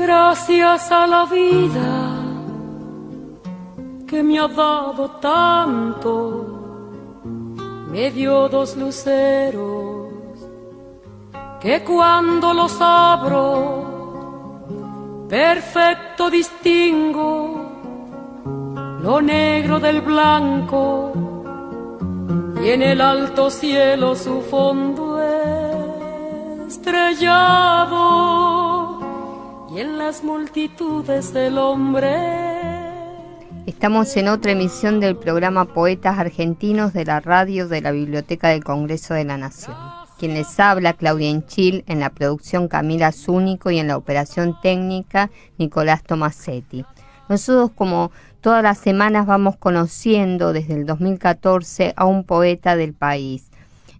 Gracias a la vida que me ha dado tanto, me dio dos luceros que cuando los abro perfecto distingo lo negro del blanco y en el alto cielo su fondo estrellado y en las multitudes del hombre. Estamos en otra emisión del programa Poetas Argentinos de la radio de la Biblioteca del Congreso de la Nación. Quien les habla, Claudia Enchil, en la producción Camila Zúñigo y en la operación técnica Nicolás Tomasetti. Nosotros, como todas las semanas, vamos conociendo desde el 2014 a un poeta del país.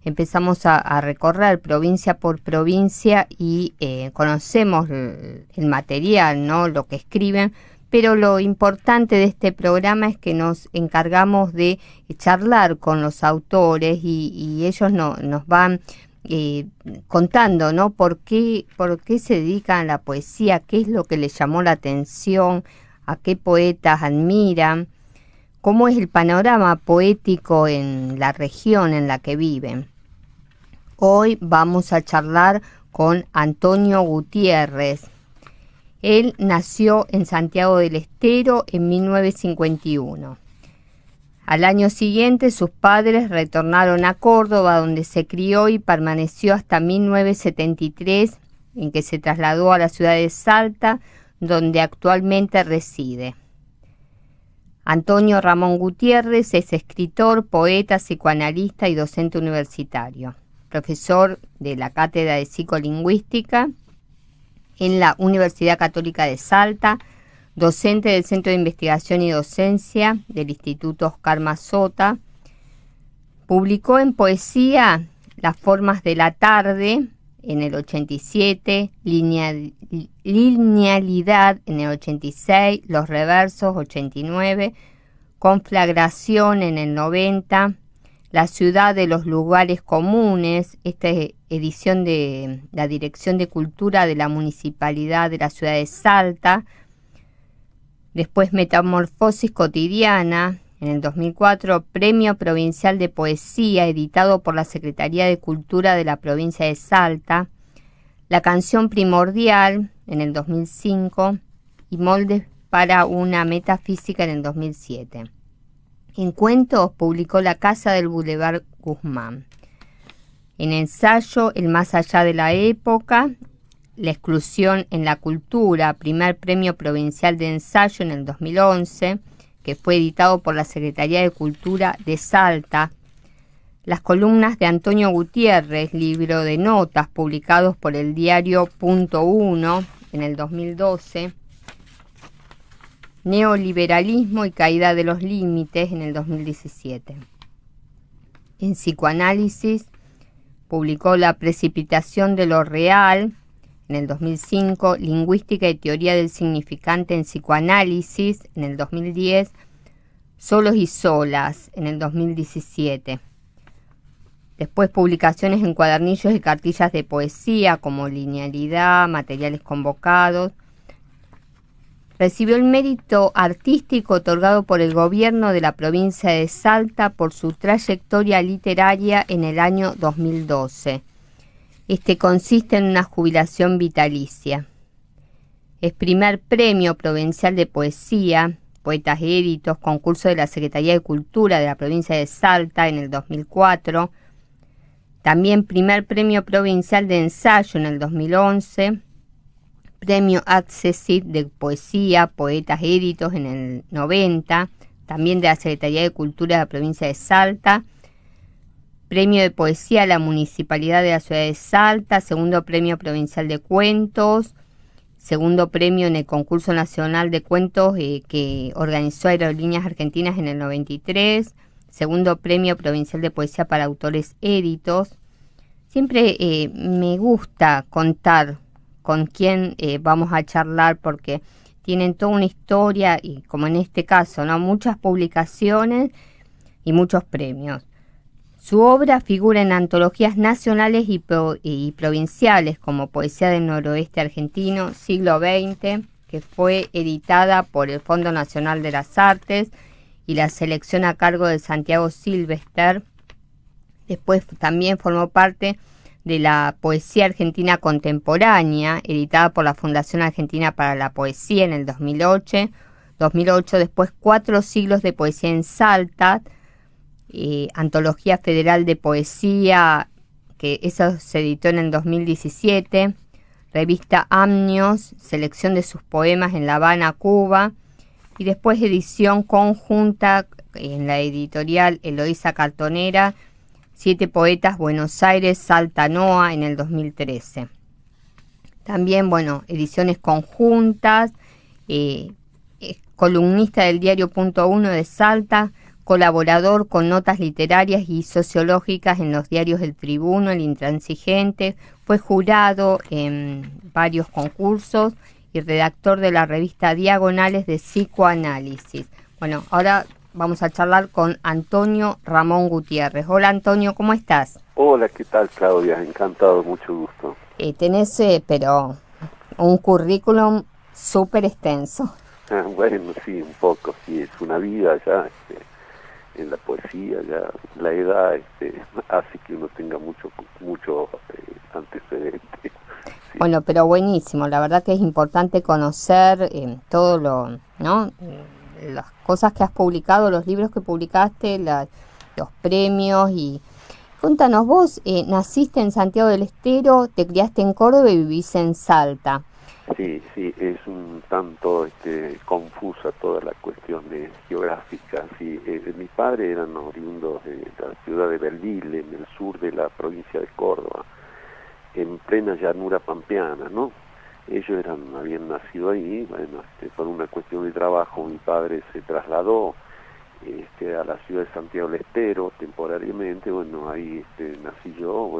Empezamos a recorrer provincia por provincia y conocemos el material, ¿no?, lo que escriben, pero lo importante de este programa es que nos encargamos de charlar con los autores y ellos nos van contando, ¿no?, por qué se dedican a la poesía, qué es lo que les llamó la atención, a qué poetas admiran, cómo es el panorama poético en la región en la que viven. Hoy vamos a charlar con Antonio Gutiérrez. Él nació en Santiago del Estero en 1951. Al año siguiente sus padres retornaron a Córdoba, donde se crió y permaneció hasta 1973, en que se trasladó a la ciudad de Salta, donde actualmente reside. Antonio Ramón Gutiérrez es escritor, poeta, psicoanalista y docente universitario, profesor de la Cátedra de Psicolingüística en la Universidad Católica de Salta, docente del Centro de Investigación y Docencia del Instituto Oscar Mazota. Publicó en poesía Las formas de la tarde en el 87, Linealidad en el 86, Los reversos 89, Conflagración en el 90, La ciudad de los lugares comunes, esta edición de la Dirección de Cultura de la Municipalidad de la Ciudad de Salta. Después Metamorfosis cotidiana, en el 2004, Premio Provincial de Poesía, editado por la Secretaría de Cultura de la provincia de Salta. La canción primordial, en el 2005, y Moldes para una metafísica, en el 2007. En cuentos publicó La casa del Boulevard Guzmán. En ensayo, El más allá de la época, La exclusión en la cultura, primer premio provincial de ensayo en el 2011, que fue editado por la Secretaría de Cultura de Salta. Las columnas de Antonio Gutiérrez, libro de notas publicados por el diario Punto Uno en el 2012. Neoliberalismo y caída de los límites en el 2017. En psicoanálisis publicó La precipitación de lo real en el 2005, Lingüística y teoría del significante en psicoanálisis en el 2010, Solos y solas en el 2017. Después publicaciones en cuadernillos y cartillas de poesía como Linealidad, Materiales convocados. Recibió el mérito artístico otorgado por el gobierno de la provincia de Salta por su trayectoria literaria en el año 2012. Este consiste en una jubilación vitalicia. Es primer premio provincial de poesía, Poetas Éditos, concurso de la Secretaría de Cultura de la provincia de Salta en el 2004. También primer premio provincial de ensayo en el 2011. Premio Accessit de poesía, Poetas Éditos en el 90, también de la Secretaría de Cultura de la provincia de Salta. Premio de poesía a la Municipalidad de la Ciudad de Salta, segundo premio provincial de cuentos, segundo premio en el concurso nacional de cuentos que organizó Aerolíneas Argentinas en el 93, segundo premio provincial de poesía para autores éditos. Siempre me gusta contar con quién vamos a charlar porque tienen toda una historia y, como en este caso, ¿no?, muchas publicaciones y muchos premios. Su obra figura en antologías nacionales y provinciales como Poesía del Noroeste Argentino, siglo XX, que fue editada por el Fondo Nacional de las Artes y la selección a cargo de Santiago Silvester. Después también formó parte de la Poesía Argentina Contemporánea, editada por la Fundación Argentina para la Poesía en el 2008. Después 4 siglos de poesía en Salta, Antología Federal de Poesía, que eso se editó en el 2017, revista Amnios, selección de sus poemas en La Habana, Cuba, y después edición conjunta en la editorial Eloísa Cartonera, 7 poetas, Buenos Aires, Salta, Noa, en el 2013. También, ediciones conjuntas, columnista del diario Punto Uno de Salta, colaborador con notas literarias y sociológicas en los diarios El Tribuno, El Intransigente, fue jurado en varios concursos y redactor de la revista Diagonales de Psicoanálisis. Bueno, ahora vamos a charlar con Antonio Ramón Gutiérrez. Hola Antonio, ¿cómo estás? Hola, ¿qué tal Claudia? Encantado, mucho gusto. Tenés, pero un currículum súper extenso. Bueno, sí, un poco, sí, es una vida ya en la poesía, ya la edad hace que uno tenga mucho antecedente. Sí. Bueno, pero buenísimo, la verdad que es importante conocer todo ¿no? Las cosas que has publicado, los libros que publicaste, los premios. Y cuéntanos, vos naciste en Santiago del Estero, te criaste en Córdoba y vivís en Salta. Sí, es un tanto confusa toda la cuestión geográfica. Sí, mis padres eran oriundos de la ciudad de Belville, en el sur de la provincia de Córdoba, en plena llanura pampeana, ¿no? Ellos habían nacido ahí. Bueno, por una cuestión de trabajo mi padre se trasladó a la ciudad de Santiago del Estero temporariamente. Bueno, ahí nací yo,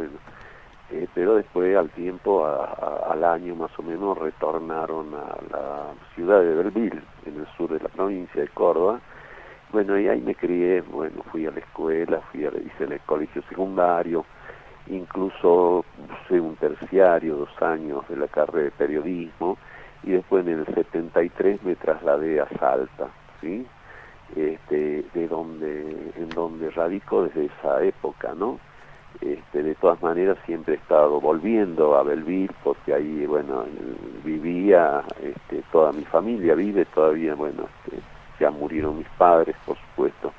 pero después al tiempo, al año más o menos, retornaron a la ciudad de Belville, en el sur de la provincia de Córdoba. Bueno, y ahí me crié, fui a la escuela, hice el colegio secundario, incluso hice un terciario, 2 años de la carrera de periodismo, y después en el 73 me trasladé a Salta, ¿sí? En donde radico desde esa época, ¿no? De todas maneras siempre he estado volviendo a Belville porque ahí, vivía, toda mi familia vive todavía, ya murieron mis padres, por supuesto,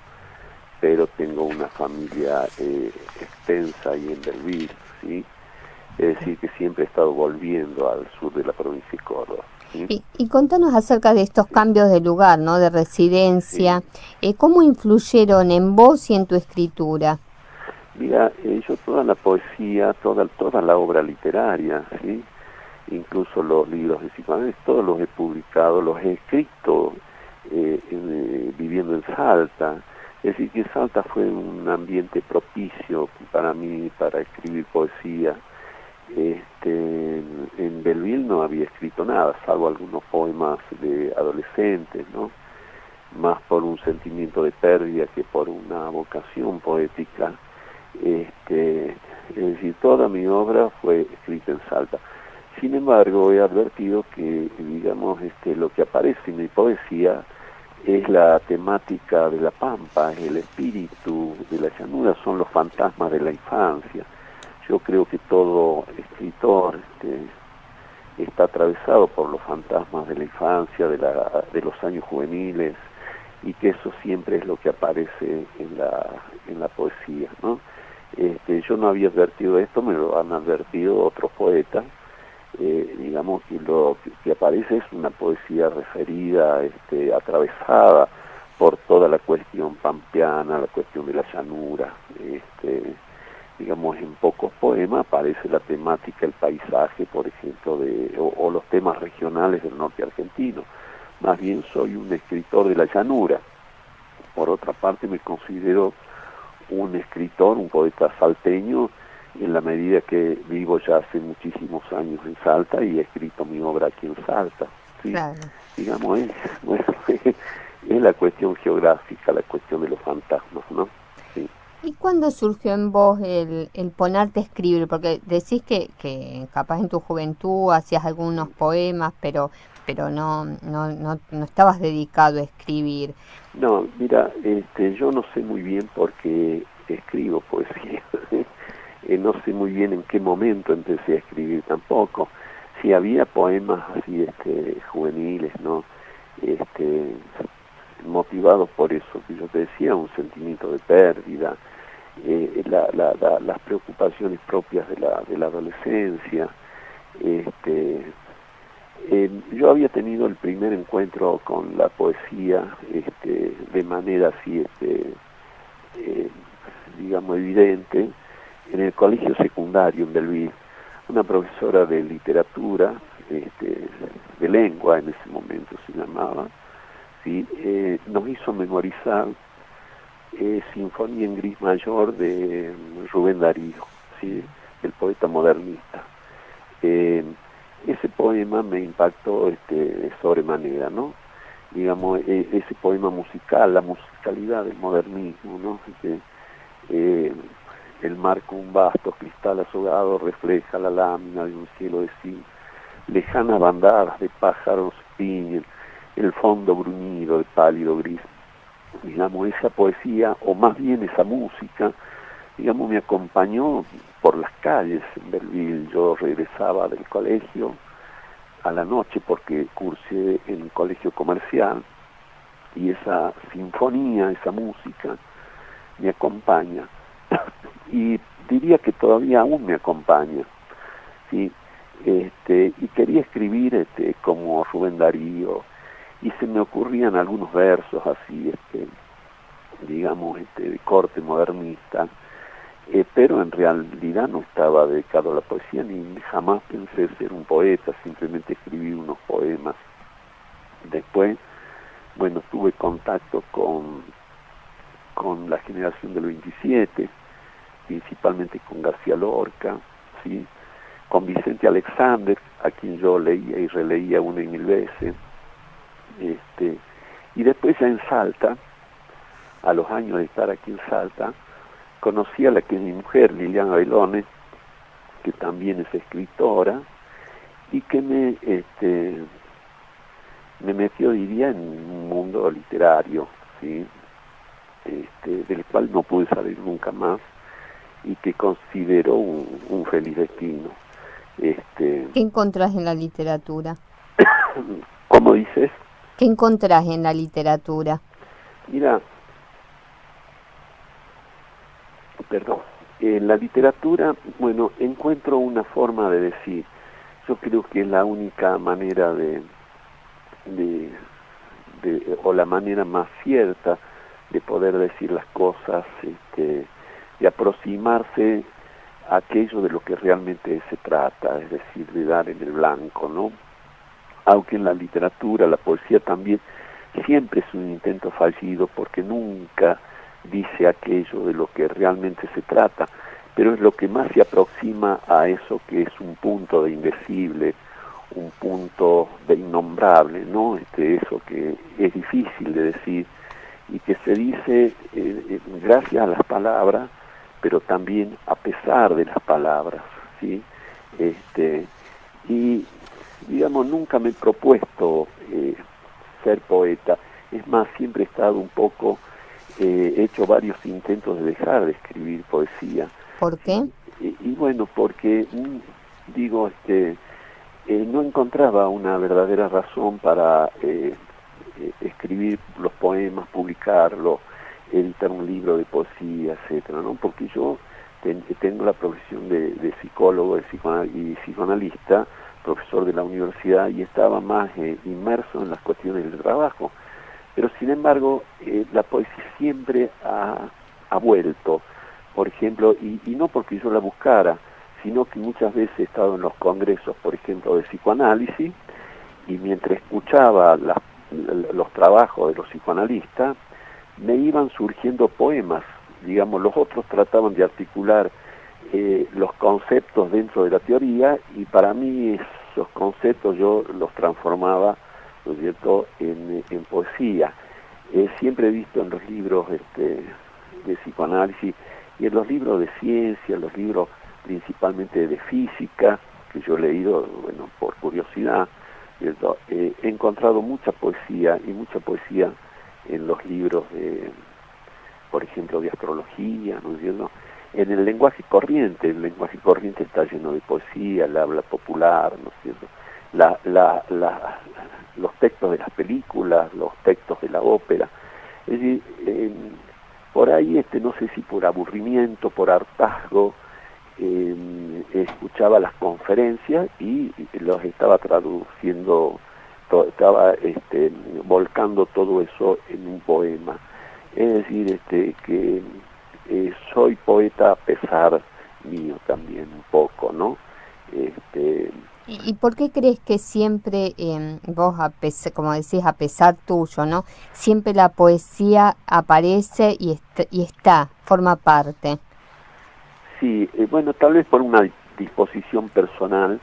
pero tengo una familia extensa ahí en Belville, ¿sí? Es decir, que siempre he estado volviendo al sur de la provincia de Córdoba. ¿Sí? Y contanos acerca de estos cambios de lugar, ¿no? De residencia. Sí. ¿Cómo influyeron en vos y en tu escritura? Mira, yo toda la poesía, toda la obra literaria, ¿sí? Incluso los libros de psicoanálisis, todos los he publicado, los he escrito viviendo en Salta. Es decir, que Salta fue un ambiente propicio para mí, para escribir poesía. En Belville no había escrito nada, salvo algunos poemas de adolescentes, ¿no? Más por un sentimiento de pérdida que por una vocación poética. Es decir, toda mi obra fue escrita en Salta. Sin embargo, he advertido que, digamos, lo que aparece en mi poesía es la temática de la pampa, es el espíritu de la llanura, son los fantasmas de la infancia. Yo creo que todo escritor está atravesado por los fantasmas de la infancia, de los años juveniles, y que eso siempre es lo que aparece en la poesía, ¿no? Yo no había advertido esto, me lo han advertido otros poetas. Digamos que lo que aparece es una poesía referida, atravesada por toda la cuestión pampeana, la cuestión de la llanura. Digamos, en pocos poemas aparece la temática, el paisaje, por ejemplo, o los temas regionales del norte argentino. Más bien soy un escritor de la llanura. Por otra parte, me considero un escritor, un poeta salteño, en la medida que vivo ya hace muchísimos años en Salta y he escrito mi obra aquí en Salta, ¿sí? Claro. Digamos, es la cuestión geográfica, la cuestión de los fantasmas, ¿no? Sí. ¿Y cuándo surgió en vos el ponerte a escribir? Porque decís que capaz en tu juventud hacías algunos poemas, pero no estabas dedicado a escribir. No, mira, yo no sé muy bien por qué escribo poesía. No sé muy bien en qué momento empecé a escribir tampoco. Sí, había poemas así, juveniles, ¿no? Motivados por eso que yo te decía, un sentimiento de pérdida, las preocupaciones propias de la adolescencia. Yo había tenido el primer encuentro con la poesía de manera así, digamos, evidente, en el colegio secundario en Belleville. Una profesora de literatura, de lengua en ese momento se llamaba, ¿sí? Nos hizo memorizar Sinfonía en Gris Mayor de Rubén Darío, ¿sí? El poeta modernista. Ese poema me impactó sobremanera, ¿no? Digamos, ese poema musical, la musicalidad del modernismo, ¿no? El mar con un vasto cristal azogado refleja la lámina de un cielo de zinc, lejanas bandadas de pájaros piñen, el fondo bruñido de pálido gris. Digamos, esa poesía, o más bien esa música, digamos, me acompañó por las calles en Belleville. Yo regresaba del colegio a la noche porque cursé en un colegio comercial, y esa sinfonía, esa música, me acompaña. Y diría que todavía aún me acompaña, ¿sí? Y quería escribir como Rubén Darío, y se me ocurrían algunos versos así, digamos, de corte modernista, pero en realidad no estaba dedicado a la poesía, ni jamás pensé ser un poeta, simplemente escribí unos poemas. Después, bueno, tuve contacto con la generación del 27, principalmente con García Lorca, ¿sí? Con Vicente Alexander, a quien yo leía y releía una y mil veces. Y después ya en Salta, a los años de estar aquí en Salta, conocí a la que es mi mujer, Liliana Belone, que también es escritora, y que me metió, diría, en un mundo literario, ¿sí? Del cual no pude salir nunca más, y que considero un feliz destino. ¿Qué encontrás en la literatura? ¿Cómo dices? ¿Qué encontrás en la literatura? Mira, perdón, en la literatura, bueno, encuentro una forma de decir. Yo creo que es la única manera o la manera más cierta de poder decir las cosas, de aproximarse a aquello de lo que realmente se trata, es decir, de dar en el blanco, ¿no? Aunque en la literatura, la poesía también, siempre es un intento fallido, porque nunca dice aquello de lo que realmente se trata, pero es lo que más se aproxima a eso que es un punto de indecible, un punto de innombrable, ¿no? Eso que es difícil de decir y que se dice gracias a las palabras, pero también a pesar de las palabras, ¿sí? Y digamos, nunca me he propuesto ser poeta. Es más, siempre he estado un poco, he hecho varios intentos de dejar de escribir poesía. ¿Por qué? Y bueno, porque, digo, no encontraba una verdadera razón para escribir los poemas, publicarlos, editar un libro de poesía, etcétera, ¿no? Porque yo tengo la profesión de psicólogo y psicoanalista, profesor de la universidad, y estaba más inmerso en las cuestiones del trabajo. Pero sin embargo, la poesía siempre ha vuelto, por ejemplo, y no porque yo la buscara, sino que muchas veces he estado en los congresos, por ejemplo, de psicoanálisis, y mientras escuchaba los trabajos de los psicoanalistas, me iban surgiendo poemas. Digamos, los otros trataban de articular los conceptos dentro de la teoría, y para mí esos conceptos yo los transformaba, ¿no es cierto?, en poesía. Siempre he visto en los libros de psicoanálisis y en los libros de ciencia, los libros principalmente de física, que yo he leído, bueno, por curiosidad, he encontrado mucha poesía en los libros de, por ejemplo, de astrología, ¿no es cierto? En el lenguaje corriente está lleno de poesía, el habla popular, ¿no es cierto? Los textos de las películas, los textos de la ópera. Es decir, por ahí, no sé si por aburrimiento, por hartazgo, escuchaba las conferencias y los estaba traduciendo, estaba volcando todo eso en un poema. Es decir, que soy poeta a pesar mío también un poco, ¿no? ¿Y por qué crees que siempre vos, como decís, a pesar tuyo, ¿no? Siempre la poesía aparece y forma parte? Sí, bueno, tal vez por una disposición personal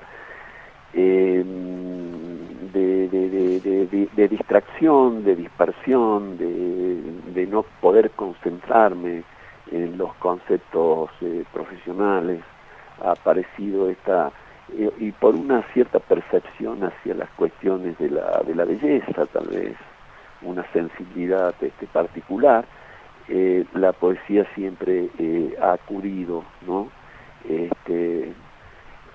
de distracción, de dispersión, de no poder concentrarme en los conceptos profesionales, ha aparecido y por una cierta percepción hacia las cuestiones de la belleza, tal vez, una sensibilidad particular, la poesía siempre ha acudido, ¿no?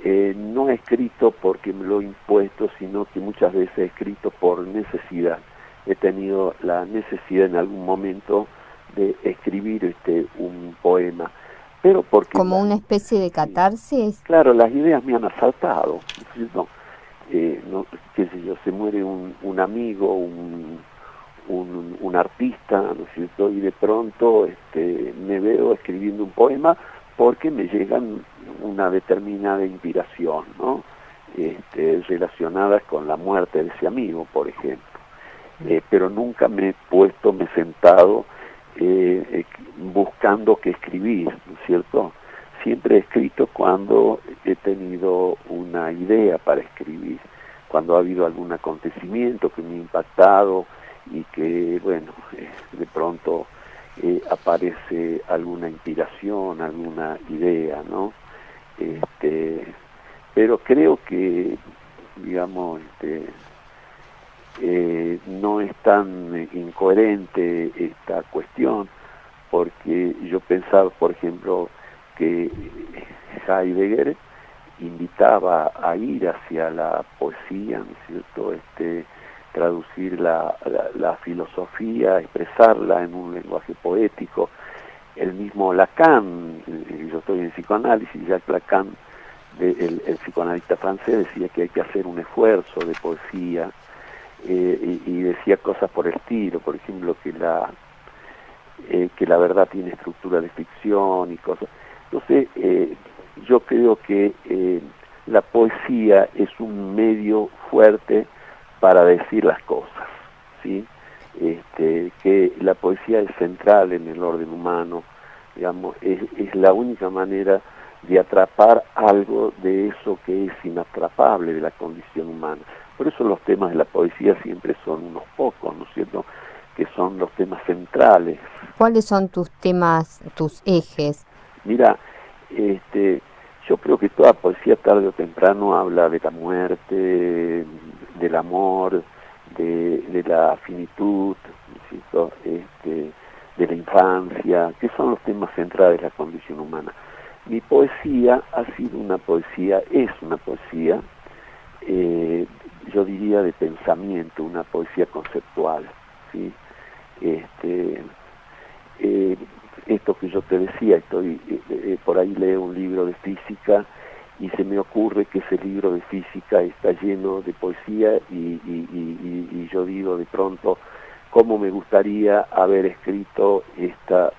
No he escrito porque me lo he impuesto, sino que muchas veces he escrito por necesidad. He tenido la necesidad en algún momento de escribir un poema, pero porque... ¿Como una especie de catarsis? Claro, las ideas me han asaltado, ¿no? No, qué sé yo, se muere un amigo, un artista, ¿no es cierto? Y de pronto me veo escribiendo un poema porque me llegan una determinada inspiración, ¿no? Relacionadas con la muerte de ese amigo, por ejemplo. Pero nunca me he sentado buscando qué escribir, ¿no es cierto? Siempre he escrito cuando he tenido una idea para escribir, cuando ha habido algún acontecimiento que me ha impactado y que, bueno, de pronto aparece alguna inspiración, alguna idea, ¿no? Pero creo que, digamos, no es tan incoherente esta cuestión, porque yo pensaba, por ejemplo, que Heidegger invitaba a ir hacia la poesía, ¿no es cierto?, traducir la filosofía, expresarla en un lenguaje poético. El mismo Lacan, yo estoy en psicoanálisis, Jacques Lacan, el psicoanalista francés, decía que hay que hacer un esfuerzo de poesía, y decía cosas por el estilo, por ejemplo, que la verdad tiene estructura de ficción y cosas. Entonces, yo creo que la poesía es un medio fuerte para decir las cosas, ¿sí? Que la poesía es central en el orden humano, digamos, es la única manera de atrapar algo de eso que es inatrapable de la condición humana. Por eso los temas de la poesía siempre son unos pocos, ¿no es cierto?, que son los temas centrales. ¿Cuáles son tus temas, tus ejes? Mira, yo creo que toda poesía tarde o temprano habla de la muerte, del amor, de la finitud, ¿no? De la infancia, que son los temas centrales de la condición humana. Mi poesía es una poesía, yo diría de pensamiento, una poesía conceptual, ¿sí? Esto que yo te decía, por ahí leo un libro de física y se me ocurre que ese libro de física está lleno de poesía y yo digo de pronto, ¿cómo me gustaría haber escrito esta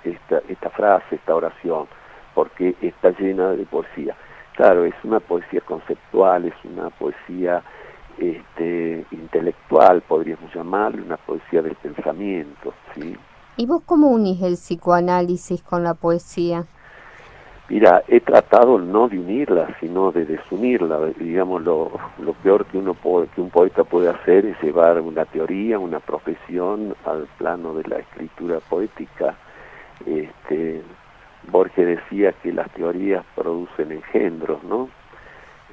frase, esta oración? Porque está llena de poesía. Claro, es una poesía conceptual, es una poesía intelectual, podríamos llamarle, una poesía del pensamiento, ¿sí? ¿Y vos cómo unís el psicoanálisis con la poesía? Mira, he tratado no de unirla, sino de desunirla. Digamos, lo peor que un poeta puede hacer es llevar una teoría, una profesión al plano de la escritura poética. Borges decía que las teorías producen engendros, ¿no?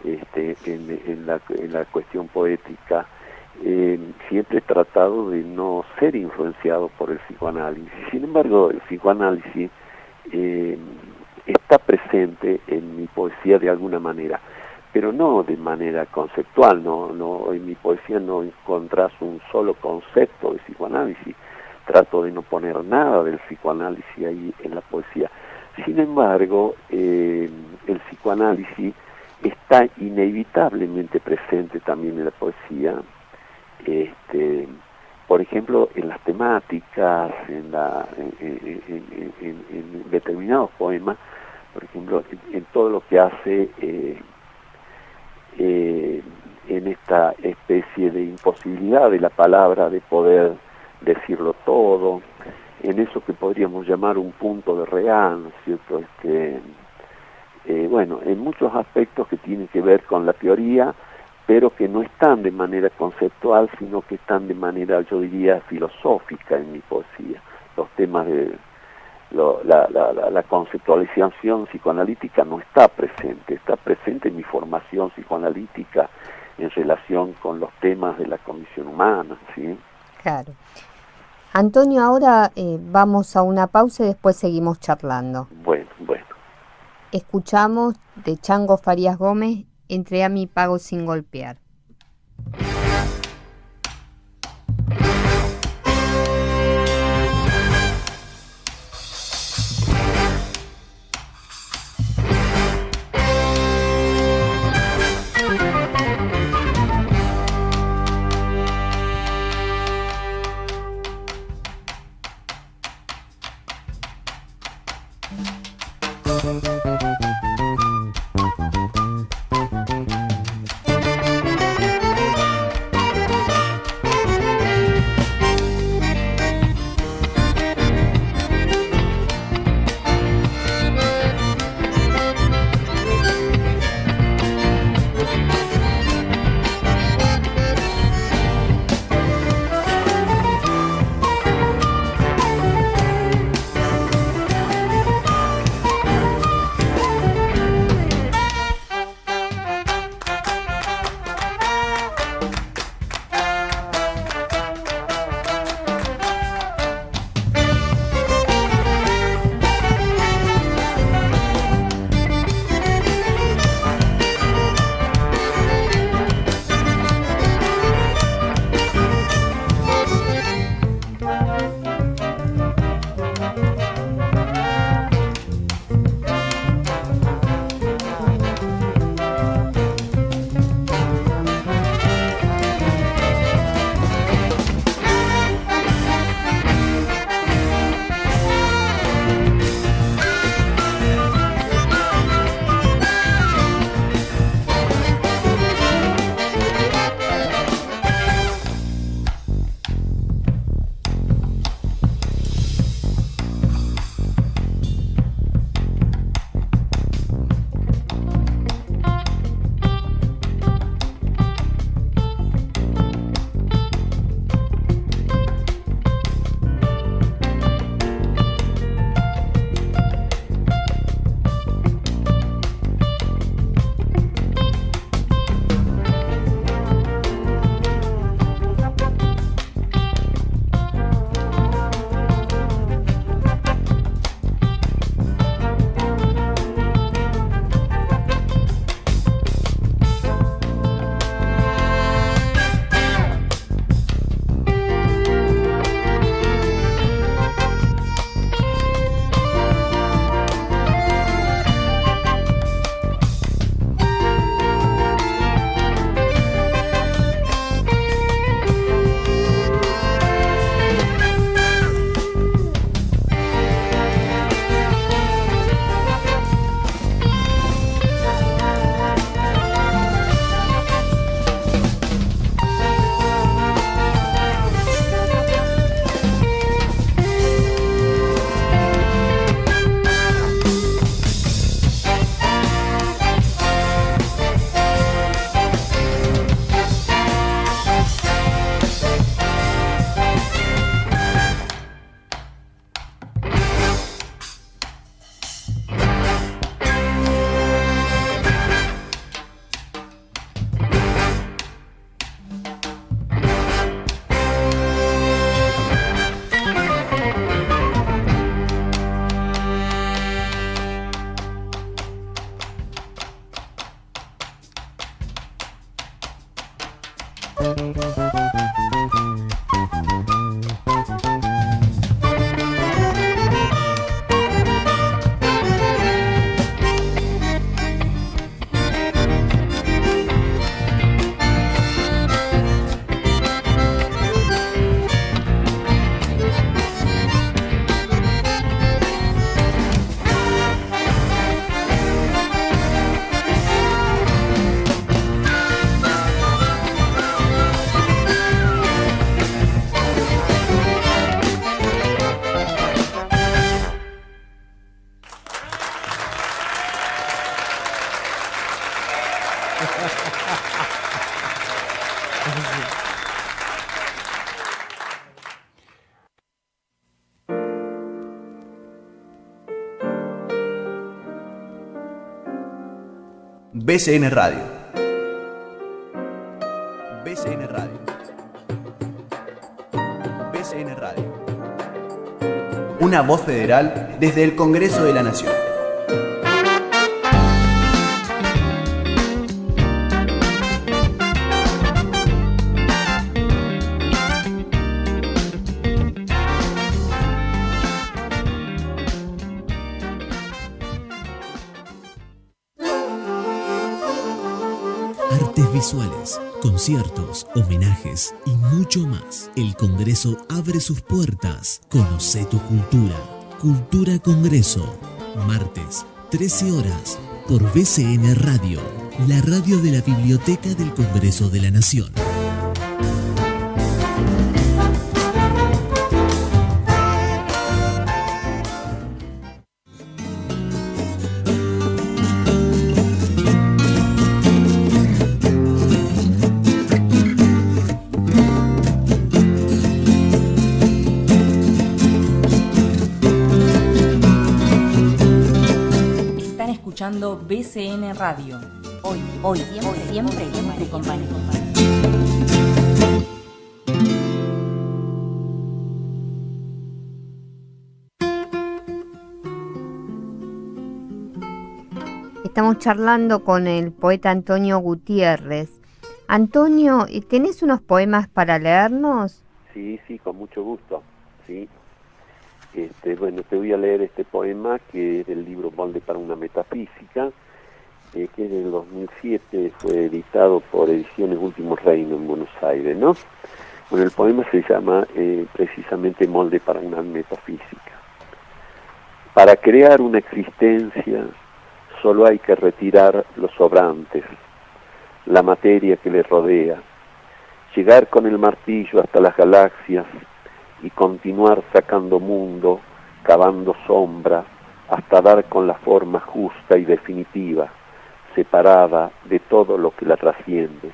En la cuestión poética, siempre he tratado de no ser influenciado por el psicoanálisis. Sin embargo, el psicoanálisis está presente en mi poesía de alguna manera, pero no de manera conceptual. No, en mi poesía no encontrás un solo concepto de psicoanálisis. Trato de no poner nada del psicoanálisis ahí en la poesía. Sin embargo, el psicoanálisis está inevitablemente presente también en la poesía, por ejemplo, en las temáticas, en determinados poemas, por ejemplo, en todo lo que hace en esta especie de imposibilidad de la palabra de poder decirlo todo, en eso que podríamos llamar un punto de real, ¿no es cierto? Bueno, en muchos aspectos que tienen que ver con la teoría, pero que no están de manera conceptual, sino que están de manera, yo diría, filosófica en mi poesía. Los temas de la conceptualización psicoanalítica no está presente en mi formación psicoanalítica en relación con los temas de la condición humana, ¿sí? Claro. Antonio, ahora vamos a una pausa y después seguimos charlando. Bueno. Escuchamos de Chango Farías Gómez, Entrega mi pago sin golpear. BCN Radio. BCN Radio. BCN Radio. Una voz federal desde el Congreso de la Nación. Visuales, conciertos, homenajes y mucho más. El Congreso abre sus puertas. Conoce tu cultura. Cultura Congreso. Martes, 13 horas, por BCN Radio, la radio de la Biblioteca del Congreso de la Nación. BCN Radio. Hoy, siempre tu compañía. Estamos charlando con el poeta Antonio Gutiérrez. Antonio, ¿tenés unos poemas para leernos? Sí, con mucho gusto. Sí. Bueno, te voy a leer este poema que es del libro Molde para una Metafísica, que es del 2007, fue editado por Ediciones Último Reino en Buenos Aires, ¿no? Bueno, el poema se llama precisamente Molde para una Metafísica. Para crear una existencia solo hay que retirar los sobrantes, la materia que le rodea, llegar con el martillo hasta las galaxias y continuar sacando mundo, cavando sombra, hasta dar con la forma justa y definitiva, separada de todo lo que la trasciende.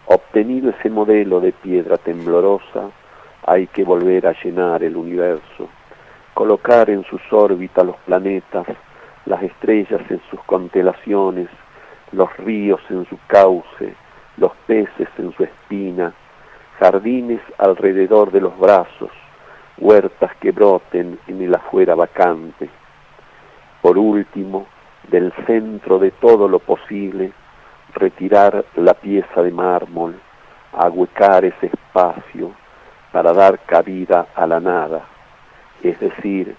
Obtenido ese modelo de piedra temblorosa, hay que volver a llenar el universo, colocar en sus órbitas los planetas, las estrellas en sus constelaciones, los ríos en su cauce, los peces en su espina, jardines alrededor de los brazos, huertas que broten en el afuera vacante. Por último, del centro de todo lo posible, retirar la pieza de mármol, ahuecar ese espacio para dar cabida a la nada, es decir,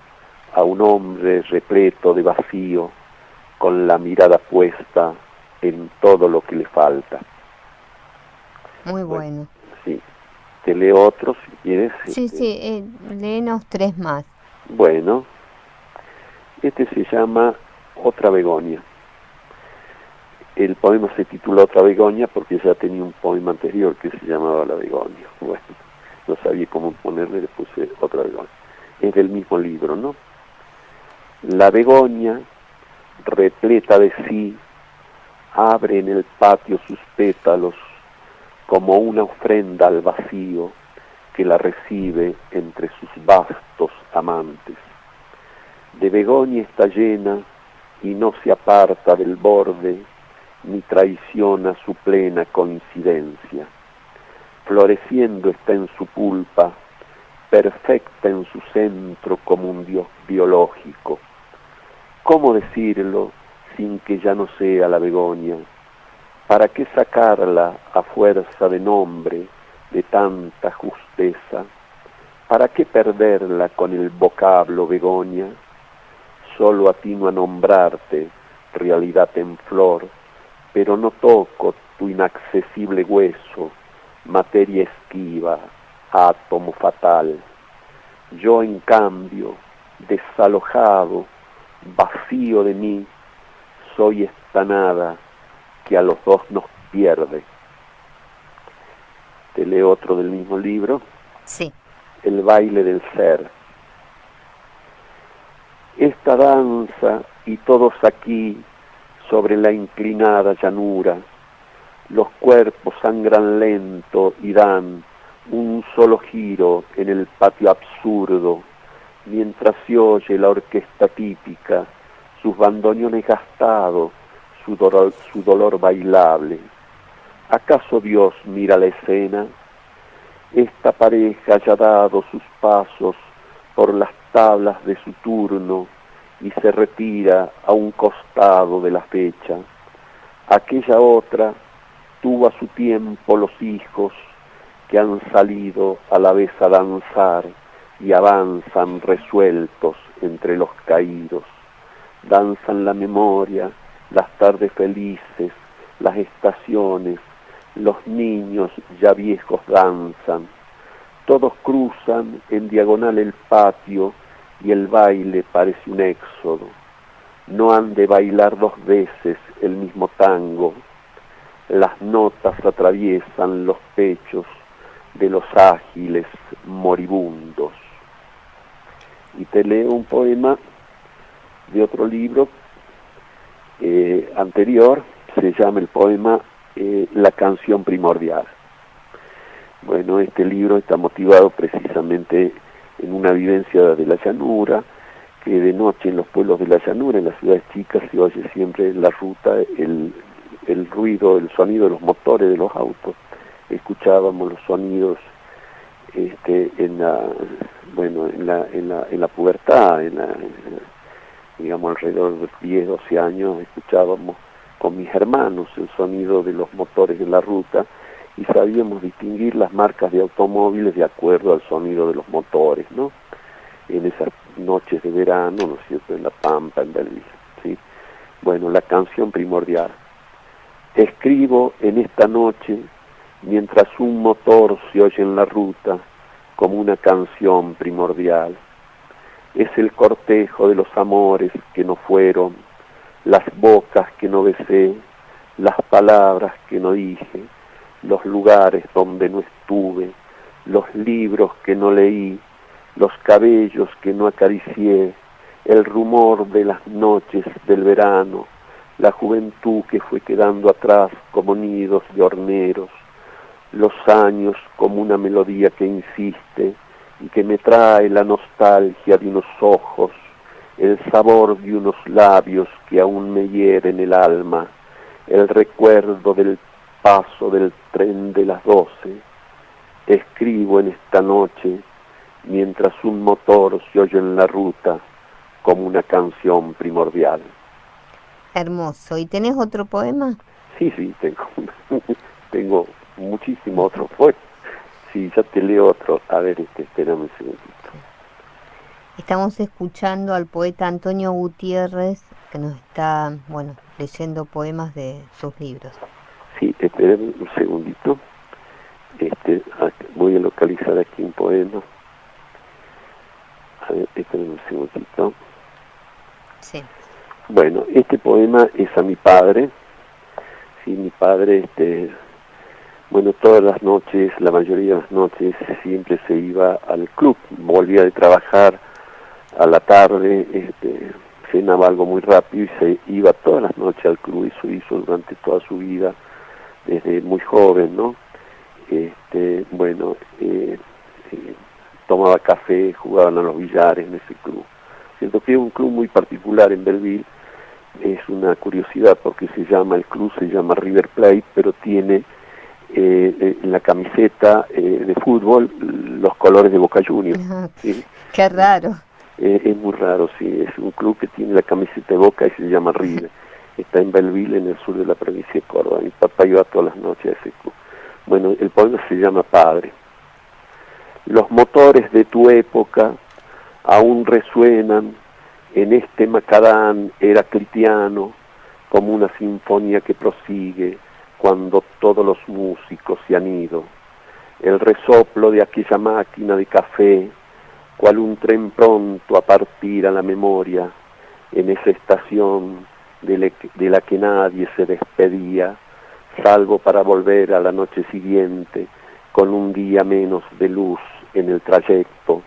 a un hombre repleto de vacío, con la mirada puesta en todo lo que le falta. Muy bueno. Sí, te leo otro si quieres. Sí, léenos 3 más. Bueno, este se llama Otra Begonia. El poema se titula Otra Begonia porque ya tenía un poema anterior que se llamaba La Begonia. Bueno, no sabía cómo ponerle, le puse Otra Begonia. Es del mismo libro, ¿no? La begonia, repleta de sí, abre en el patio sus pétalos como una ofrenda al vacío que la recibe entre sus vastos amantes. De begonia está llena y no se aparta del borde ni traiciona su plena coincidencia. Floreciendo está en su pulpa, perfecta en su centro como un dios biológico. ¿Cómo decirlo sin que ya no sea la begonia? ¿Para qué sacarla a fuerza de nombre de tanta justeza? ¿Para qué perderla con el vocablo Begoña? Solo atino a nombrarte, realidad en flor, pero no toco tu inaccesible hueso, materia esquiva, átomo fatal. Yo, en cambio, desalojado, vacío de mí, soy esta nada que a los dos nos pierde. Te leo otro del mismo libro. Sí. El baile del ser. Esta danza y todos aquí sobre la inclinada llanura, los cuerpos sangran lento y dan un solo giro en el patio absurdo, mientras se oye la orquesta típica, sus bandoneones gastados, su dolor bailable. ¿Acaso Dios mira la escena? Esta pareja ya ha dado sus pasos por las tablas de su turno y se retira a un costado de la fecha. Aquella otra tuvo a su tiempo los hijos que han salido a la vez a danzar y avanzan resueltos entre los caídos. Danzan la memoria, las tardes felices, las estaciones, los niños ya viejos danzan. Todos cruzan en diagonal el patio y el baile parece un éxodo. No han de bailar dos veces el mismo tango. Las notas atraviesan los pechos de los ágiles moribundos. Y te leo un poema de otro libro anterior, se llama el poema La canción primordial. Bueno, este libro está motivado precisamente en una vivencia de la llanura, que de noche en los pueblos de la llanura, en las ciudades chicas, se oye siempre en la ruta el ruido, el sonido de los motores de los autos. Escuchábamos los sonidos en la pubertad, digamos alrededor de 10, 12 años, escuchábamos con mis hermanos el sonido de los motores de la ruta y sabíamos distinguir las marcas de automóviles de acuerdo al sonido de los motores, ¿no? En esas noches de verano, ¿no es cierto?, en La Pampa, en Belville, ¿sí? Bueno, la canción primordial. Escribo en esta noche mientras un motor se oye en la ruta como una canción primordial. Es el cortejo de los amores que no fueron, las bocas que no besé, las palabras que no dije, los lugares donde no estuve, los libros que no leí, los cabellos que no acaricié, el rumor de las noches del verano, la juventud que fue quedando atrás como nidos de horneros, los años como una melodía que insiste y que me trae la nostalgia de unos ojos, el sabor de unos labios que aún me hieren el alma, el recuerdo del paso del tren de las 12. Escribo en esta noche mientras un motor se oye en la ruta como una canción primordial. Hermoso. ¿Y tenés otro poema? Sí, tengo muchísimos otros poemas. Sí, ya te leo otro. A ver, espérame un segundito. Estamos escuchando al poeta Antonio Gutiérrez, que nos está, leyendo poemas de sus libros. Sí, espérame un segundito. Voy a localizar aquí un poema. A ver, espérame un segundito. Sí. Bueno, este poema es a mi padre. Sí, mi padre, todas las noches, la mayoría de las noches, siempre se iba al club. Volvía de trabajar a la tarde, cenaba algo muy rápido y se iba todas las noches al club. Eso hizo durante toda su vida, desde muy joven, ¿no? Tomaba café, jugaban a los billares en ese club. Siento que es un club muy particular en Belville. Es una curiosidad porque el club se llama River Plate, pero tiene en la camiseta de fútbol los colores de Boca Juniors. ¿Sí? Qué raro. Es muy raro, sí. Es un club que tiene la camiseta de Boca y se llama River. está en Belleville, en el sur de la provincia de Córdoba. Mi papá iba todas las noches a ese club. Bueno, el poema se llama Padre. Los motores de tu época aún resuenan en este macadán heraclitiano como una sinfonía que prosigue cuando todos los músicos se han ido. El resoplo de aquella máquina de café, cual un tren pronto a partir a la memoria, en esa estación de la que nadie se despedía, salvo para volver a la noche siguiente con un día menos de luz en el trayecto.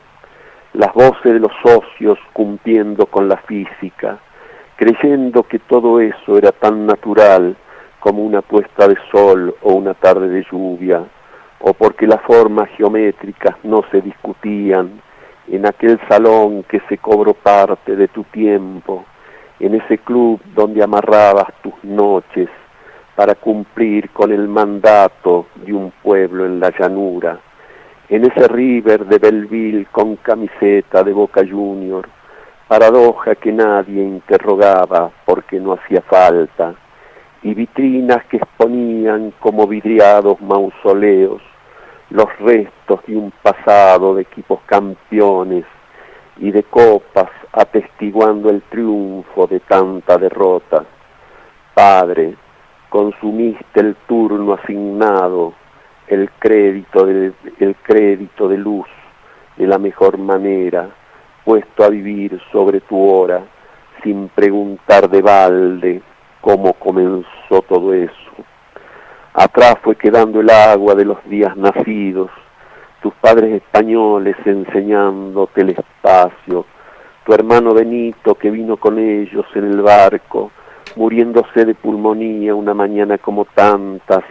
Las voces de los socios cumpliendo con la física, creyendo que todo eso era tan natural como una puesta de sol o una tarde de lluvia, o porque las formas geométricas no se discutían en aquel salón que se cobró parte de tu tiempo, en ese club donde amarrabas tus noches para cumplir con el mandato de un pueblo en la llanura, en ese river de Belleville con camiseta de Boca Junior, paradoja que nadie interrogaba porque no hacía falta, y vitrinas que exponían como vidriados mausoleos los restos de un pasado de equipos campeones y de copas atestiguando el triunfo de tanta derrota. Padre, consumiste el turno asignado, el crédito de luz de la mejor manera, puesto a vivir sobre tu hora, sin preguntar de balde cómo comenzó todo eso. Atrás fue quedando el agua de los días nacidos, tus padres españoles enseñándote el espacio, tu hermano Benito que vino con ellos en el barco, muriéndose de pulmonía una mañana como tantas,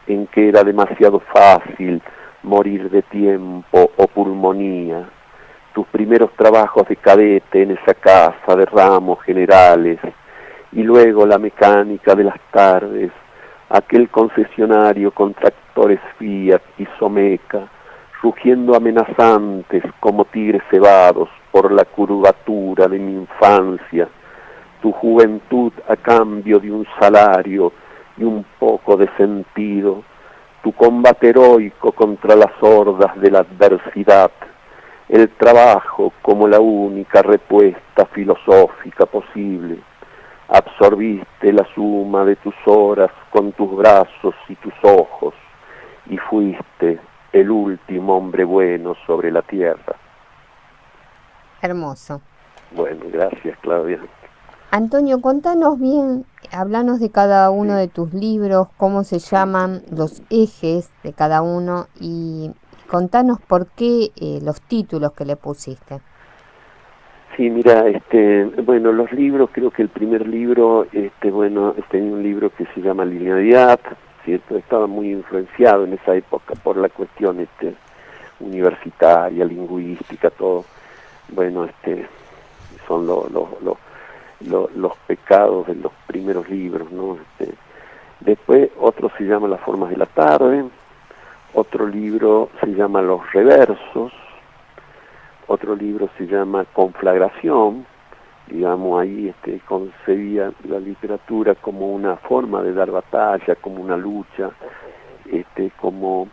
en que era demasiado fácil morir de tiempo o pulmonía. Tus primeros trabajos de cadete en esa casa de ramos generales, y luego la mecánica de las tardes, aquel concesionario con tractores Fiat y Someca, rugiendo amenazantes como tigres cebados por la curvatura de mi infancia, tu juventud a cambio de un salario y un poco de sentido, tu combate heroico contra las hordas de la adversidad, el trabajo como la única respuesta filosófica posible. Absorbiste la suma de tus horas con tus brazos y tus ojos, y fuiste el último hombre bueno sobre la tierra. Hermoso. Bueno, gracias, Claudia. Antonio, contanos bien, háblanos de cada uno de tus libros, cómo se llaman, los ejes de cada uno, y contanos por qué los títulos que le pusiste. Sí, mira, bueno, los libros, creo que el primer libro, tenía un libro que se llama Linealidad, ¿cierto? Estaba muy influenciado en esa época por la cuestión universitaria, lingüística, todo. Bueno, son los pecados de los primeros libros, ¿no? Después otro se llama Las formas de la tarde, otro libro se llama Los reversos, otro libro se llama Conflagración, digamos, ahí concebía la literatura como una forma de dar batalla, como una lucha, como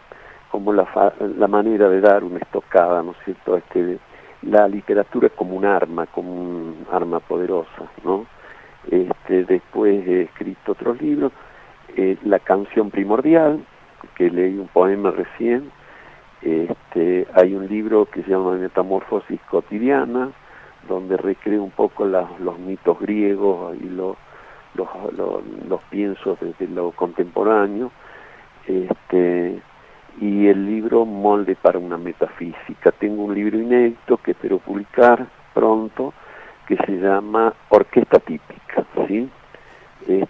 la manera de dar una estocada, ¿no es cierto? La literatura como un arma poderosa, ¿no? Después he escrito otros libros, La canción primordial, que leí un poema recién. Hay un libro que se llama Metamorfosis cotidiana, donde recreo un poco los mitos griegos y los piensos desde lo contemporáneo, y el libro Molde para una metafísica. Tengo un libro inédito que espero publicar pronto, que se llama Orquesta típica, ¿sí?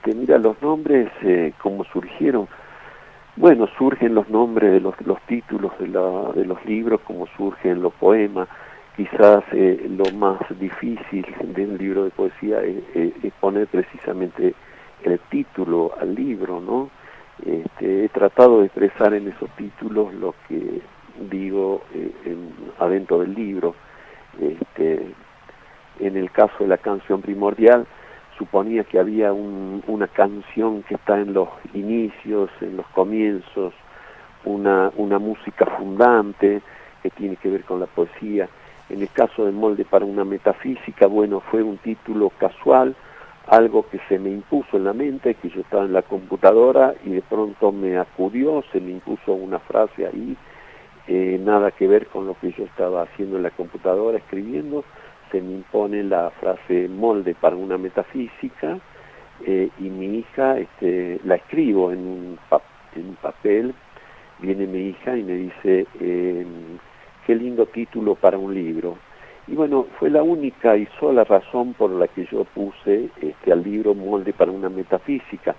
Mira, los nombres, ¿cómo surgieron? Bueno, surgen los nombres de los títulos de los libros, como surgen los poemas. Quizás lo más difícil de un libro de poesía es poner precisamente el título al libro, ¿no? He tratado de expresar en esos títulos lo que digo adentro del libro. En el caso de La canción primordial, suponía que había una canción que está en los inicios, en los comienzos, una música fundante que tiene que ver con la poesía. En el caso de Molde para una metafísica, bueno, fue un título casual, algo que se me impuso en la mente, que yo estaba en la computadora y de pronto me acudió, se me impuso una frase ahí, nada que ver con lo que yo estaba haciendo en la computadora, escribiendo, se me impone la frase Molde para una metafísica, y mi hija, la escribo en un papel, viene mi hija y me dice, qué lindo título para un libro. Y bueno, fue la única y sola razón por la que yo puse al libro Molde para una metafísica,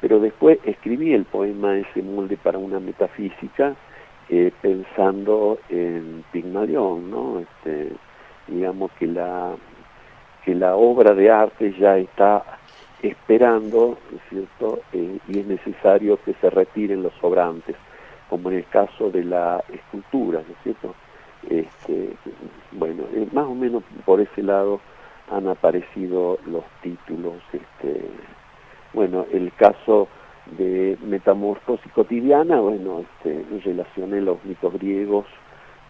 pero después escribí el poema ese Molde para una metafísica, pensando en Pigmalión, ¿no? Digamos que la obra de arte ya está esperando, ¿no es cierto? Y es necesario que se retiren los sobrantes, como en el caso de la escultura, ¿no es cierto? Bueno, más o menos por ese lado han aparecido los títulos. Bueno, el caso de Metamorfosis cotidiana, bueno, relacioné los mitos griegos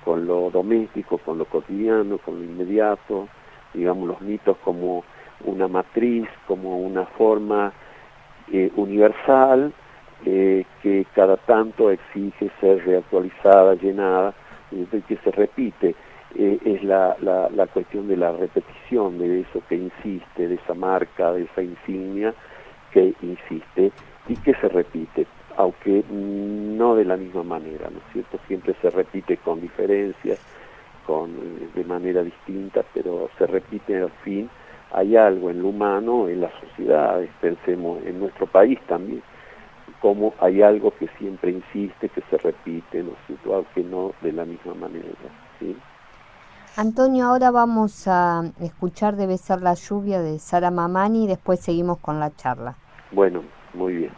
con lo doméstico, con lo cotidiano, con lo inmediato, digamos los mitos como una matriz, como una forma universal, que cada tanto exige ser reactualizada, llenada, que se repite. Es la cuestión de la repetición, de eso que insiste, de esa marca, de esa insignia que insiste y que se repite, aunque no de la misma manera, ¿no es cierto? Siempre se repite con diferencias, de manera distinta, pero se repite al fin. Hay algo en lo humano, en las sociedades, pensemos en nuestro país también, como hay algo que siempre insiste, que se repite, ¿no es cierto? Aunque no de la misma manera, ¿sí? Antonio, ahora vamos a escuchar Debe ser la lluvia de Sara Mamani y después seguimos con la charla. Bueno, muy bien.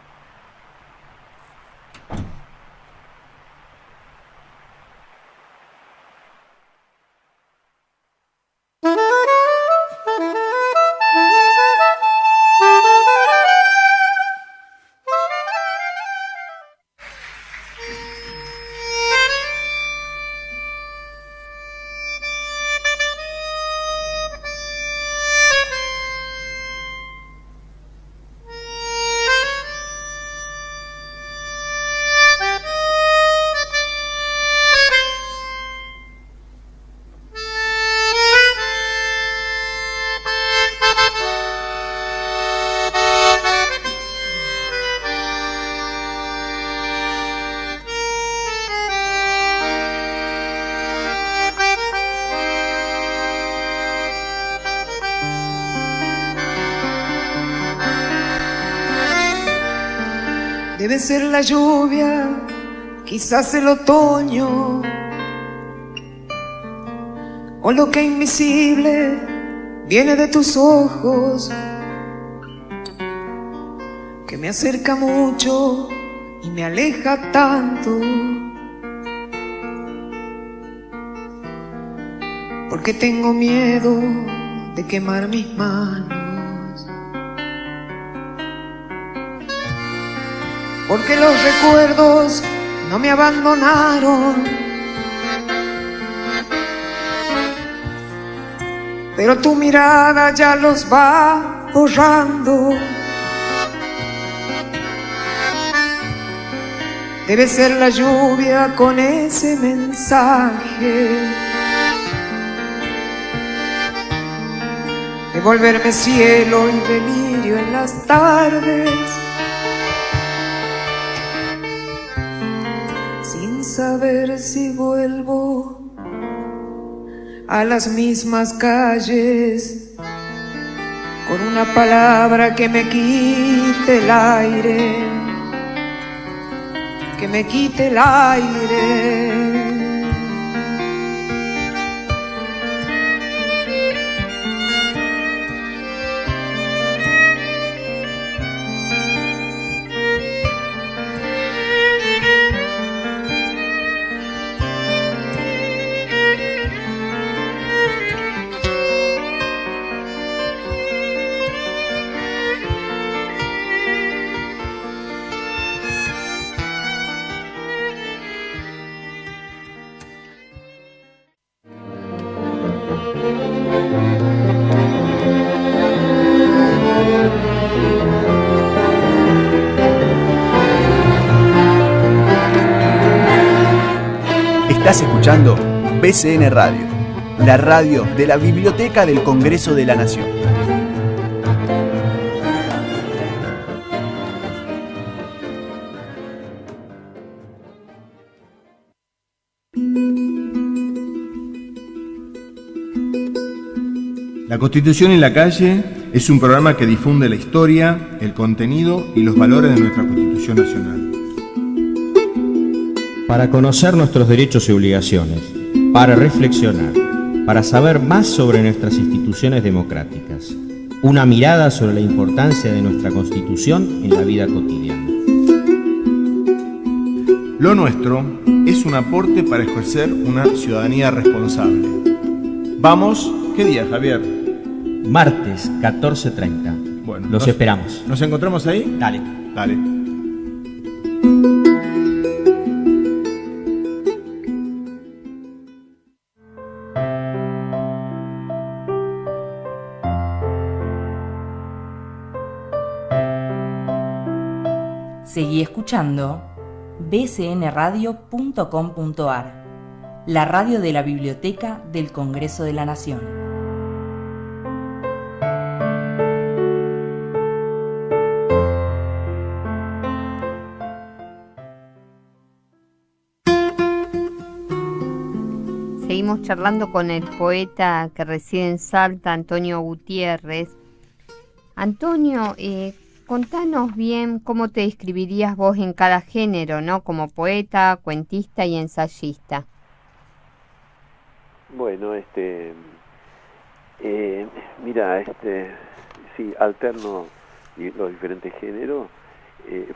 Debe ser la lluvia, quizás el otoño, o lo que invisible viene de tus ojos, que me acerca mucho y me aleja tanto, porque tengo miedo de quemar mis manos. Porque los recuerdos no me abandonaron, pero tu mirada ya los va borrando. Debe ser la lluvia con ese mensaje, de volverme cielo y delirio en las tardes, saber si vuelvo a las mismas calles, con una palabra que me quite el aire, que me quite el aire. Estás escuchando BCN Radio, la radio de la Biblioteca del Congreso de la Nación. La Constitución en la calle es un programa que difunde la historia, el contenido y los valores de nuestra Constitución Nacional. Para conocer nuestros derechos y obligaciones, para reflexionar, para saber más sobre nuestras instituciones democráticas, una mirada sobre la importancia de nuestra Constitución en la vida cotidiana. Lo nuestro es un aporte para ejercer una ciudadanía responsable. Vamos, ¿qué día, Javier? Martes, 14:30. Bueno, los esperamos. ¿Nos encontramos ahí? Dale. Dale. Seguí escuchando bcnradio.com.ar, la radio de la Biblioteca del Congreso de la Nación. Seguimos charlando con el poeta que reside en Salta, Antonio Gutiérrez. Antonio, contanos bien cómo te describirías vos en cada género, ¿no? Como poeta, cuentista y ensayista. Bueno, mira, sí, alterno los diferentes géneros.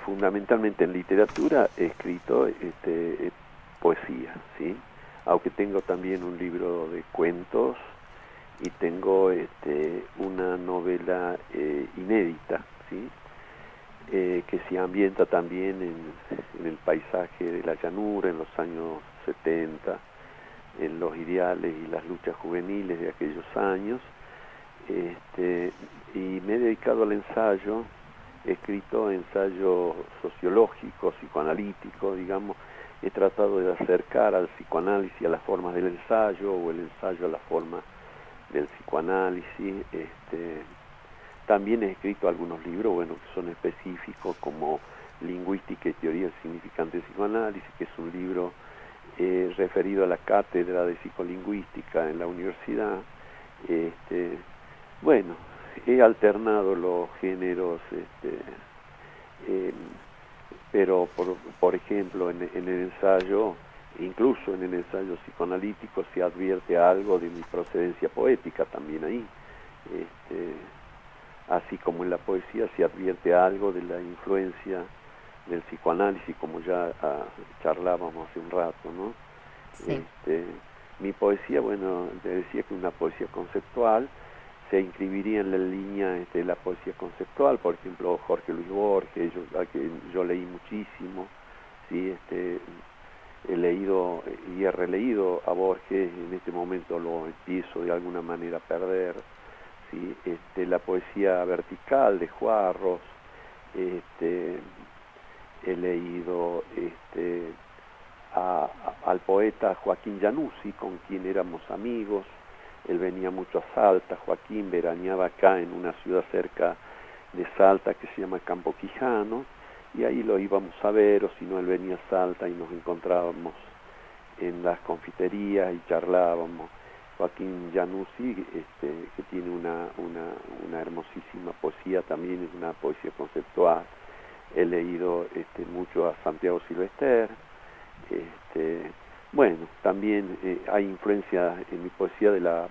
Fundamentalmente en literatura he escrito poesía, ¿sí? Aunque tengo también un libro de cuentos y tengo una novela inédita, ¿sí? Que se ambienta también en el paisaje de la llanura en los años 70, en los ideales y las luchas juveniles de aquellos años, y me he dedicado al ensayo. He escrito ensayos sociológicos, psicoanalíticos, digamos. He tratado de acercar al psicoanálisis a las formas del ensayo, o el ensayo a las formas del psicoanálisis. También he escrito algunos libros, bueno, que son específicos, como Lingüística y Teoría del Significante del Psicoanálisis, que es un libro referido a la cátedra de psicolingüística en la universidad. Bueno, he alternado los géneros, pero por ejemplo en el ensayo, incluso en el ensayo psicoanalítico, se advierte algo de mi procedencia poética también ahí, así como en la poesía se advierte algo de la influencia del psicoanálisis, como ya charlábamos hace un rato, ¿no? Sí. Mi poesía, bueno, te decía que una poesía conceptual se inscribiría en la línea de la poesía conceptual, por ejemplo, Jorge Luis Borges, a que yo leí muchísimo, ¿sí? He leído y he releído a Borges, en este momento lo empiezo de alguna manera a perder, ¿sí? La poesía vertical de Juarros, he leído al poeta Joaquín Januzzi, con quien éramos amigos. Él venía mucho a Salta. Joaquín veraneaba acá en una ciudad cerca de Salta que se llama Campo Quijano, y ahí lo íbamos a ver, o si no, él venía a Salta y nos encontrábamos en las confiterías y charlábamos. Joaquín Januzzi, que tiene una hermosísima poesía, también es una poesía conceptual. He leído mucho a Santiago Silvester. Bueno, también hay influencia en mi poesía de la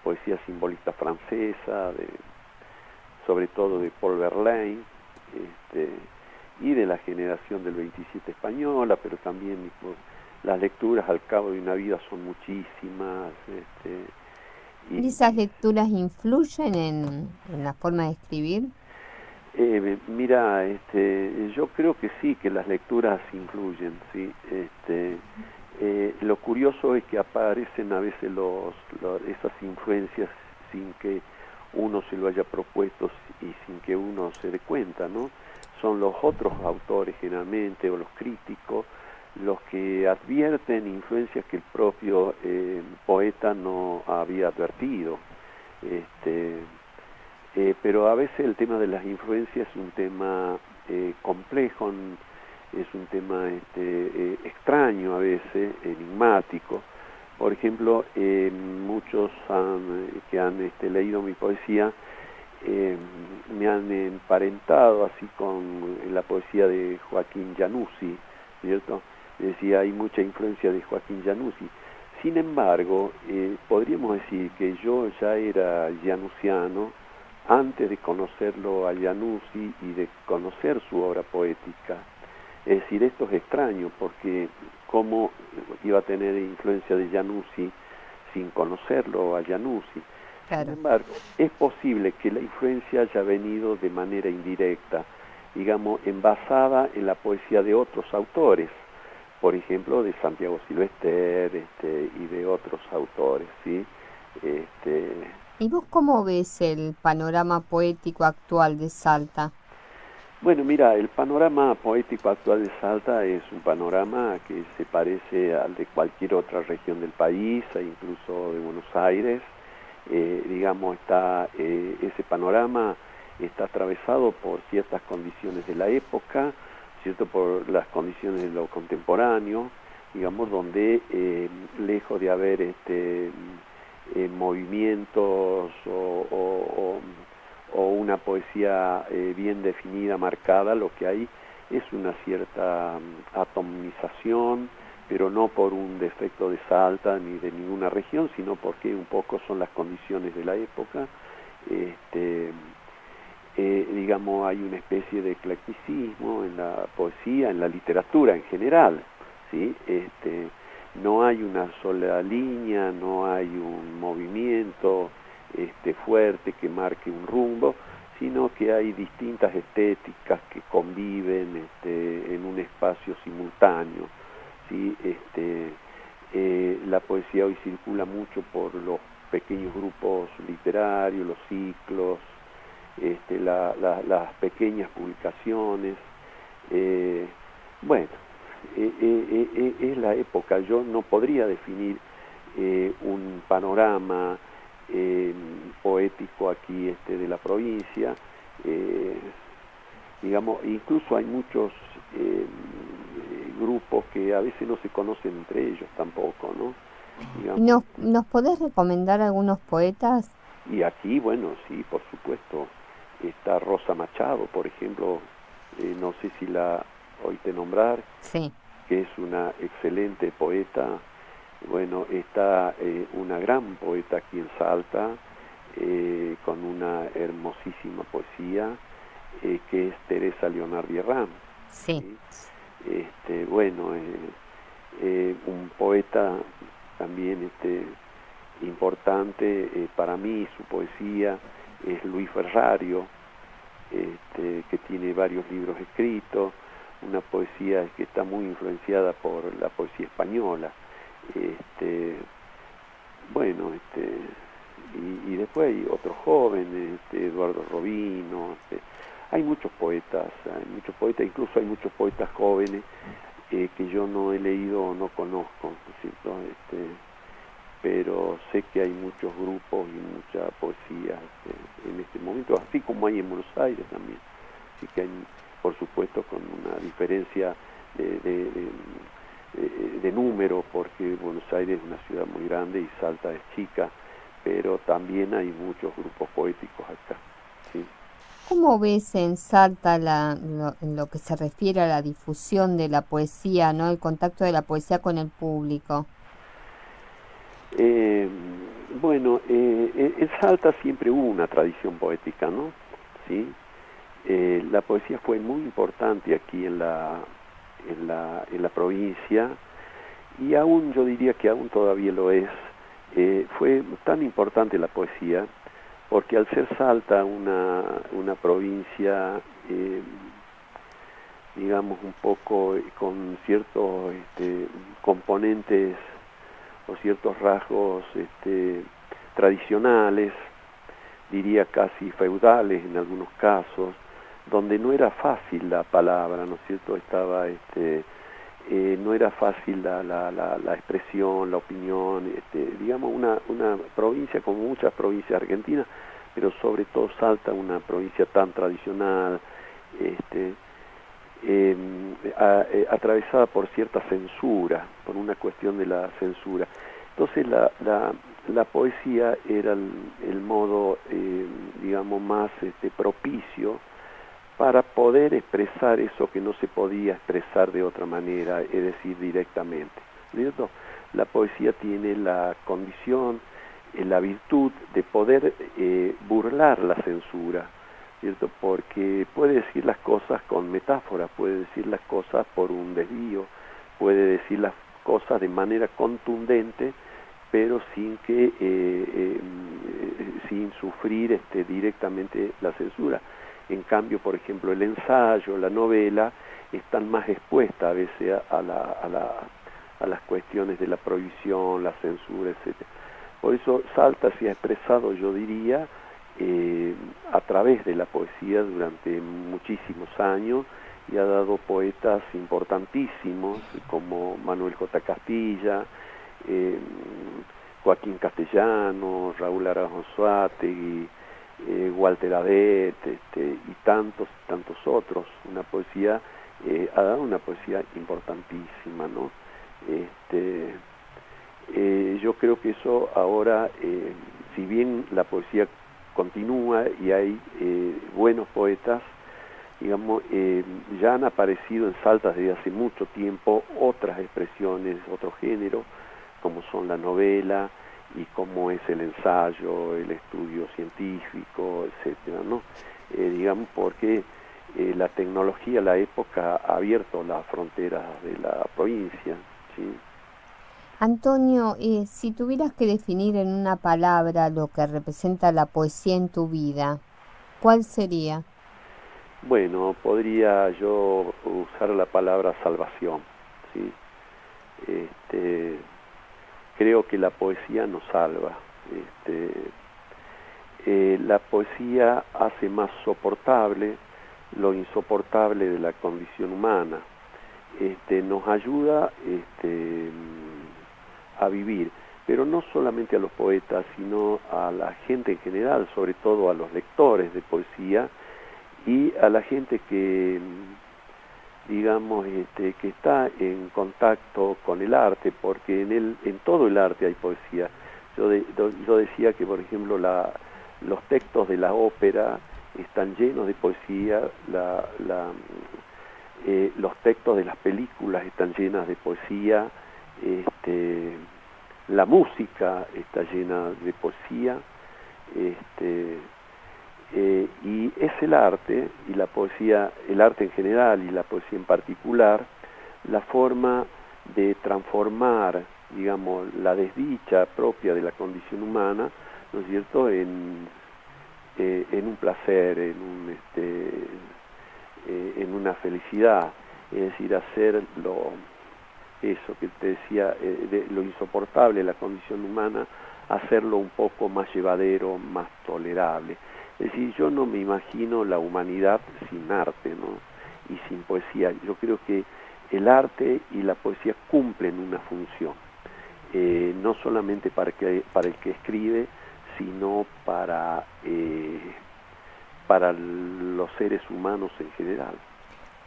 poesía simbolista francesa, sobre todo de Paul Verlaine, y de la generación del 27 española, pero también las lecturas al cabo de una vida son muchísimas. ¿Y esas lecturas influyen en la forma de escribir? Mira, yo creo que sí, que las lecturas influyen, sí. Lo curioso es que aparecen a veces esas influencias sin que uno se lo haya propuesto y sin que uno se dé cuenta, ¿no? Son los otros autores generalmente, o los críticos, los que advierten influencias que el propio poeta no había advertido. Pero a veces el tema de las influencias es un tema complejo, es un tema extraño a veces, enigmático. Por ejemplo, muchos que han leído mi poesía me han emparentado así con la poesía de Joaquín Januzzi, ¿cierto? Decía, hay mucha influencia de Joaquín Januzzi. Sin embargo, podríamos decir que yo ya era januziano antes de conocerlo a Januzzi y de conocer su obra poética. Es decir, esto es extraño, porque cómo iba a tener influencia de Januzzi sin conocerlo a Januzzi. Claro. Sin embargo, es posible que la influencia haya venido de manera indirecta, digamos, envasada en la poesía de otros autores, por ejemplo, de Santiago Silvester y de otros autores, ¿sí? ¿Y vos cómo ves el panorama poético actual de Salta? Bueno, mira, el panorama poético actual de Salta es un panorama que se parece al de cualquier otra región del país, e incluso de Buenos Aires. Digamos, ese panorama está atravesado por ciertas condiciones de la época, ¿cierto? Por las condiciones de lo contemporáneo, digamos, donde lejos de haber movimientos o una poesía bien definida, marcada, lo que hay es una cierta atomización, pero no por un defecto de Salta ni de ninguna región, sino porque un poco son las condiciones de la época. Digamos, hay una especie de eclecticismo en la poesía, en la literatura en general, ¿sí? No hay una sola línea, no hay un movimiento fuerte que marque un rumbo, sino que hay distintas estéticas que conviven en un espacio simultáneo, ¿sí? La poesía hoy circula mucho por los pequeños grupos literarios, los ciclos, las pequeñas publicaciones. Bueno, es la época. Yo no podría definir un panorama poético aquí de la provincia. Digamos, incluso hay muchos grupos que a veces no se conocen entre ellos tampoco, ¿no? Digamos. ¿Nos podés recomendar algunos poetas? Y aquí, bueno, sí, por supuesto, está Rosa Machado, por ejemplo, no sé si la oíste nombrar, sí, que es una excelente poeta. Bueno, está una gran poeta aquí en Salta, con una hermosísima poesía, que es Teresa Leonardi Herrán. Sí. Bueno, un poeta también importante para mí, su poesía, es Luis Ferrario, que tiene varios libros escritos, una poesía que está muy influenciada por la poesía española. Bueno, y después hay otros jóvenes, Eduardo Robino, hay muchos poetas, incluso hay muchos poetas jóvenes que yo no he leído o no conozco, ¿cierto? Pero sé que hay muchos grupos y mucha poesía en este momento, así como hay en Buenos Aires también. Así que hay, por supuesto, con una diferencia de número, porque Buenos Aires es una ciudad muy grande y Salta es chica, pero también hay muchos grupos poéticos acá, ¿sí? ¿Cómo ves en Salta en lo que se refiere a la difusión de la poesía, ¿no? El contacto de la poesía con el público? Bueno, en Salta siempre hubo una tradición poética, ¿no? ¿Sí? La poesía fue muy importante aquí en la provincia, y aún yo diría que aún todavía lo es. Fue tan importante la poesía porque al ser Salta una provincia, digamos, un poco con ciertos componentes o ciertos rasgos tradicionales, diría casi feudales en algunos casos, donde no era fácil la palabra, ¿no es cierto? Estaba no era fácil la expresión, la opinión, digamos una provincia como muchas provincias argentinas, pero sobre todo Salta, una provincia tan tradicional, atravesada por cierta censura, por una cuestión de la censura. Entonces la poesía era el modo, digamos, más propicio para poder expresar eso que no se podía expresar de otra manera, es decir, directamente, ¿cierto? La poesía tiene la condición, la virtud de poder burlar la censura, ¿cierto? Porque puede decir las cosas con metáforas, puede decir las cosas por un desvío, puede decir las cosas de manera contundente, pero sin sufrir directamente la censura. En cambio, por ejemplo, el ensayo, la novela, están más expuestas a veces a las cuestiones de la prohibición, la censura, etc. Por eso Salta se ha expresado, yo diría, a través de la poesía durante muchísimos años, y ha dado poetas importantísimos como Manuel J. Castilla, Joaquín Castellano, Raúl Aranzuategui, Walter Adet, y tantos otros. Una poesía, ha dado una poesía importantísima, ¿no? Yo creo que eso ahora, si bien la poesía continúa y hay buenos poetas, digamos, ya han aparecido en Salta desde hace mucho tiempo otras expresiones, otro género, como son la novela y como es el ensayo, el estudio científico, etcétera, ¿no? Digamos, porque la tecnología, la época ha abierto las fronteras de la provincia, ¿sí? Antonio, si tuvieras que definir en una palabra lo que representa la poesía en tu vida, ¿cuál sería? Bueno, podría yo usar la palabra salvación, ¿sí? Creo que la poesía nos salva. La poesía hace más soportable lo insoportable de la condición humana. Nos ayuda a vivir, pero no solamente a los poetas, sino a la gente en general, sobre todo a los lectores de poesía y a la gente que, digamos, que está en contacto con el arte, porque en todo el arte hay poesía. Yo decía que, por ejemplo, los textos de la ópera están llenos de poesía, los textos de las películas están llenas de poesía, la música está llena de poesía, y es el arte y la poesía, el arte en general y la poesía en particular, la forma de transformar, digamos, la desdicha propia de la condición humana, ¿no es cierto?, en un placer, en una felicidad, es decir, hacer eso que te decía, de lo insoportable de la condición humana, hacerlo un poco más llevadero, más tolerable. Es decir, yo no me imagino la humanidad sin arte, ¿no?, y sin poesía. Yo creo que el arte y la poesía cumplen una función, no solamente para el que escribe, sino para los seres humanos en general.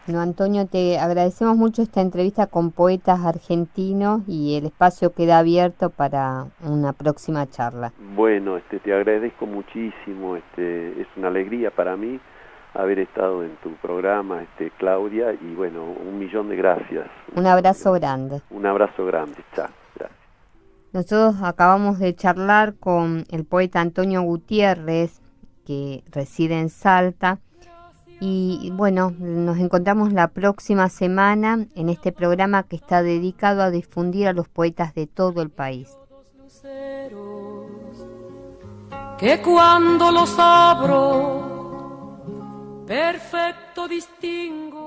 No, Antonio, te agradecemos mucho esta entrevista con poetas argentinos y el espacio queda abierto para una próxima charla. Bueno, te agradezco muchísimo, es una alegría para mí haber estado en tu programa, Claudia, y bueno, 1.000.000 de gracias. Un abrazo grande. Un abrazo grande, chao, gracias. Nosotros acabamos de charlar con el poeta Antonio Gutiérrez, que reside en Salta. Y bueno, nos encontramos la próxima semana en este programa que está dedicado a difundir a los poetas de todo el país. Que cuando los abro, perfecto distingo